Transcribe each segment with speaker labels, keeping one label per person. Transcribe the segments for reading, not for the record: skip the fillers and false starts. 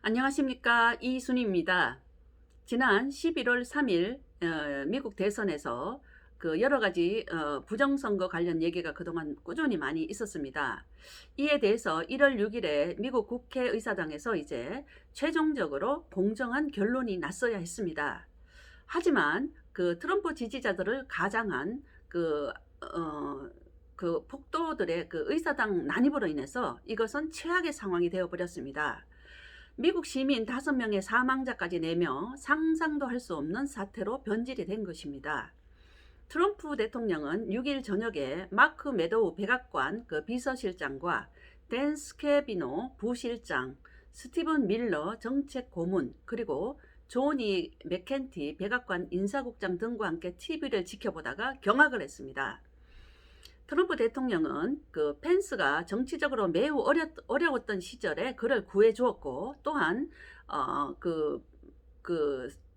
Speaker 1: 안녕하십니까, 이순희입니다. 지난 11월 3일 미국 대선에서 그 여러 가지 부정선거 관련 얘기가 그동안 꾸준히 많이 있었습니다. 이에 대해서 1월 6일에 미국 국회의사당에서 이제 최종적으로 공정한 결론이 났어야 했습니다. 하지만 그 트럼프 지지자들을 가장한 그 폭도들의 그 의사당 난입으로 인해서 이것은 최악의 상황이 되어버렸습니다. 미국 시민 5명의 사망자까지 내며 상상도 할 수 없는 사태로 변질이 된 것입니다. 트럼프 대통령은 6일 저녁에 마크 메도우 백악관 그 비서실장과 댄 스캐비노 부실장, 스티븐 밀러 정책 고문, 그리고 조니 맥켄티 백악관 인사국장 등과 함께 TV를 지켜보다가 경악을 했습니다. 트럼프 대통령은 그 펜스가 정치적으로 매우 어려웠던 시절에 그를 구해주었고, 또한 그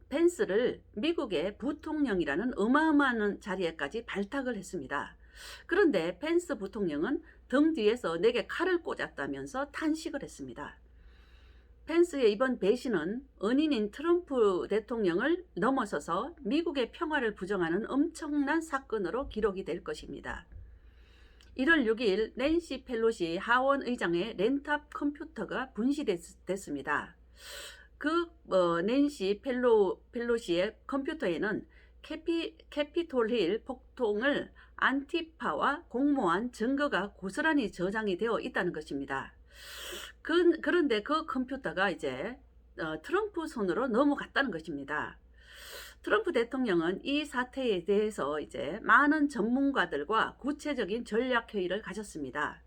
Speaker 1: 펜스를 미국의 부통령이라는 어마어마한 자리에까지 발탁을 했습니다. 그런데 펜스 부통령은 등 뒤에서 내게 칼을 꽂았다면서 탄식을 했습니다. 펜스의 이번 배신은 은인인 트럼프 대통령을 넘어서서 미국의 평화를 부정하는 엄청난 사건으로 기록이 될 것입니다. 1월 6일 낸시 펠로시 하원 의장의 랜탑 컴퓨터가 분실됐습니다. 낸시 펠로시의 컴퓨터에는 캐피톨 힐 폭동을 안티파와 공모한 증거가 고스란히 저장이 되어 있다는 것입니다. 그런데 그 컴퓨터가 이제 트럼프 손으로 넘어갔다는 것입니다. 트럼프 대통령은 이 사태에 대해서 이제 많은 전문가들과 구체적인 전략 회의를 가졌습니다.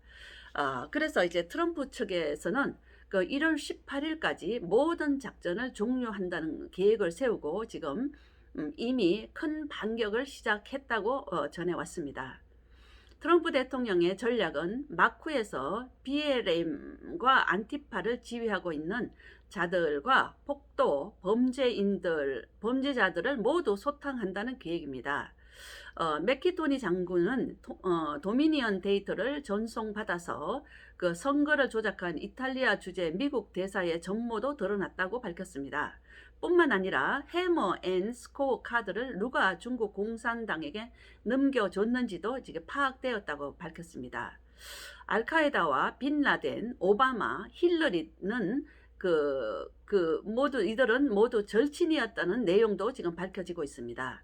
Speaker 1: 그래서 이제 트럼프 측에서는 그 1월 18일까지 모든 작전을 종료한다는 계획을 세우고 지금 이미 큰 반격을 시작했다고 전해왔습니다. 트럼프 대통령의 전략은 마쿠에서 BLM과 안티파를 지휘하고 있는 자들과 폭도, 범죄자들을 모두 소탕한다는 계획입니다. 맥키토니 장군은 도미니언 데이터를 전송받아서 그 선거를 조작한 이탈리아 주재 미국 대사의 전모도 드러났다고 밝혔습니다. 뿐만 아니라 해머 앤 스코어 카드를 누가 중국 공산당에게 넘겨줬는지도 지금 파악되었다고 밝혔습니다. 알카에다와 빈라덴, 오바마, 힐러리는 이들은 모두 절친이었다는 내용도 지금 밝혀지고 있습니다.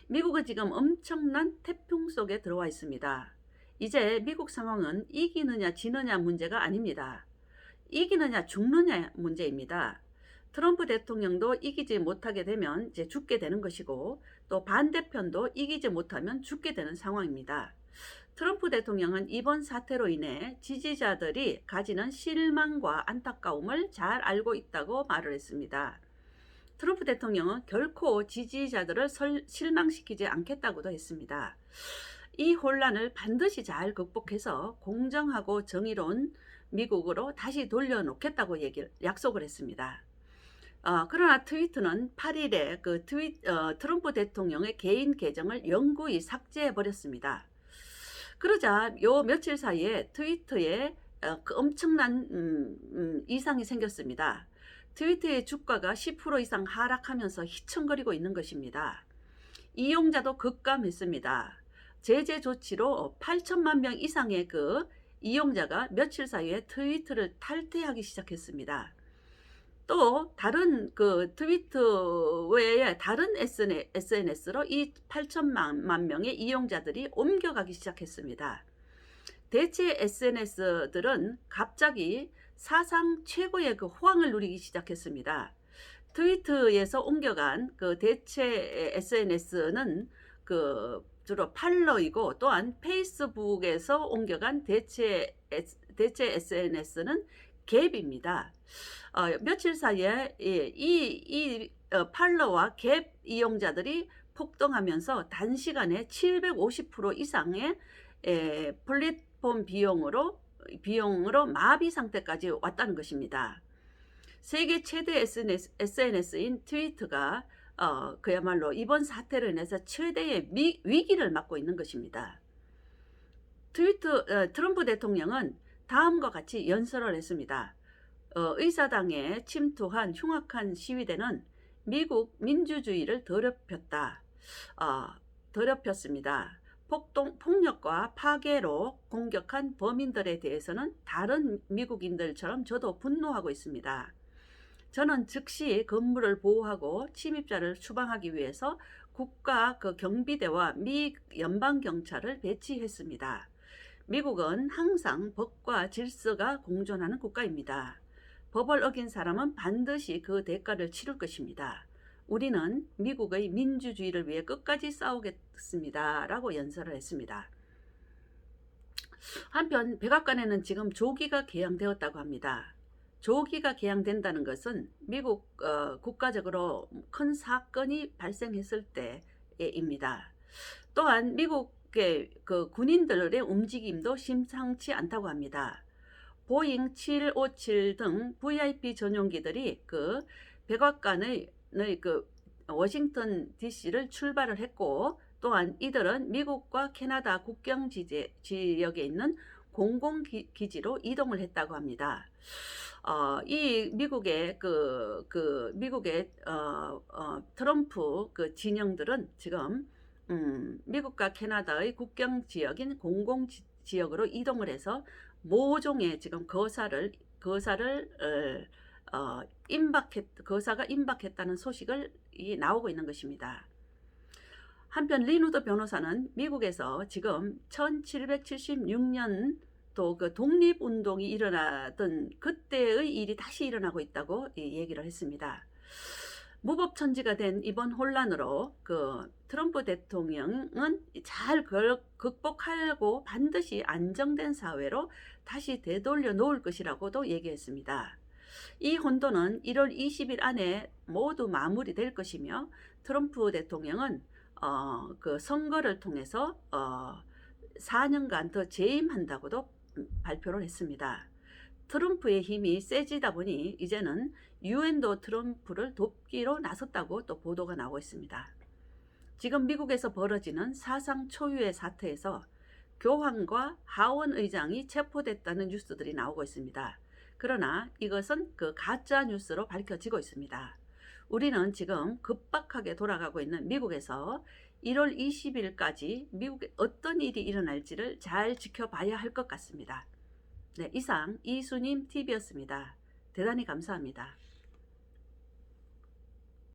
Speaker 1: 미국은 지금 엄청난 태풍 속에 들어와 있습니다. 이제 미국 상황은 이기느냐 지느냐 문제가 아닙니다. 이기느냐 죽느냐 문제입니다. 트럼프 대통령도 이기지 못하게 되면 이제 죽게 되는 것이고, 또 반대편도 이기지 못하면 죽게 되는 상황입니다. 트럼프 대통령은 이번 사태로 인해 지지자들이 가지는 실망과 안타까움을 잘 알고 있다고 말을 했습니다. 트럼프 대통령은 결코 지지자들을 실망시키지 않겠다고도 했습니다. 이 혼란을 반드시 잘 극복해서 공정하고 정의로운 미국으로 다시 돌려놓겠다고 약속을 했습니다. 그러나 트위터는 8일에 트럼프 대통령의 개인 계정을 영구히 삭제해버렸습니다. 그러자 요 며칠 사이에 트위터에 그 엄청난 이상이 생겼습니다. 트위터의 주가가 10% 이상 하락하면서 휘청거리고 있는 것입니다. 이용자도 급감했습니다. 제재 조치로 8천만 명 이상의 그 이용자가 며칠 사이에 트위터를 탈퇴하기 시작했습니다. 또 다른 그 트위터 외에 다른 SNS로 이 8천만 명의 이용자들이 옮겨가기 시작했습니다. 대체 SNS들은 갑자기 사상 최고의 그 호황을 누리기 시작했습니다. 트위터에서 옮겨간 그 대체 SNS는 그 주로 팔러이고, 또한 페이스북에서 옮겨간 대체 SNS는 갭입니다. 며칠 사이에 이 팔러와 갭 이용자들이 폭등하면서 단시간에 750% 이상의 플랫폼 비용으로 마비 상태까지 왔다는 것입니다. 세계 최대 SNS인 트위터가 그야말로 이번 사태로 인해서 최대의 위기를 맞고 있는 것입니다. 트럼프 대통령은 다음과 같이 연설을 했습니다. 의사당에 침투한 흉악한 시위대는 미국 민주주의를 더럽혔습니다. 폭력과 파괴로 공격한 범인들에 대해서는 다른 미국인들처럼 저도 분노하고 있습니다. 저는 즉시 건물을 보호하고 침입자를 추방하기 위해서 국가 경비대와 미 연방경찰을 배치했습니다. 미국은 항상 법과 질서가 공존하는 국가입니다. 법을 어긴 사람은 반드시 그 대가를 치를 것입니다. 우리는 미국의 민주주의를 위해 끝까지 싸우겠습니다. 라고 연설을 했습니다. 한편 백악관에는 지금 조기가 개항되었다고 합니다. 조기가 개항된다는 것은 미국 국가적으로 큰 사건이 발생했을 때입니다. 또한 미국의 군인들의 움직임도 심상치 않다고 합니다. 보잉 757 등 VIP 전용기들이 백악관의 워싱턴 DC를 출발을 했고, 또한 이들은 미국과 캐나다 국경 지역에 있는 공공기지로 이동을 했다고 합니다. 이 미국의 미국의 트럼프 진영들은 지금 미국과 캐나다의 국경 지역인 공공지역으로 이동을 해서 모종의 지금 거사가 임박했다는 소식을 나오고 있는 것입니다. 한편 리누드 변호사는 미국에서 지금 1776년 또 독립운동이 일어나던 그때의 일이 다시 일어나고 있다고 얘기를 했습니다. 무법천지가 된 이번 혼란으로 트럼프 대통령은 잘 극복하고 반드시 안정된 사회로 다시 되돌려 놓을 것이라고도 얘기했습니다. 이 혼돈은 1월 20일 안에 모두 마무리될 것이며, 트럼프 대통령은 선거를 통해서 4년간 더 재임한다고도 발표를 했습니다. 트럼프의 힘이 세지다 보니 이제는 유엔도 트럼프를 돕기로 나섰다고 또 보도가 나오고 있습니다. 지금 미국에서 벌어지는 사상 초유의 사태에서 교황과 하원 의장이 체포됐다는 뉴스들이 나오고 있습니다. 그러나 이것은 가짜 뉴스로 밝혀지고 있습니다. 우리는 지금 급박하게 돌아가고 있는 미국에서 1월 20일까지 미국에 어떤 일이 일어날지를 잘 지켜봐야 할 것 같습니다. 네, 이상 이수님 TV였습니다. 대단히 감사합니다.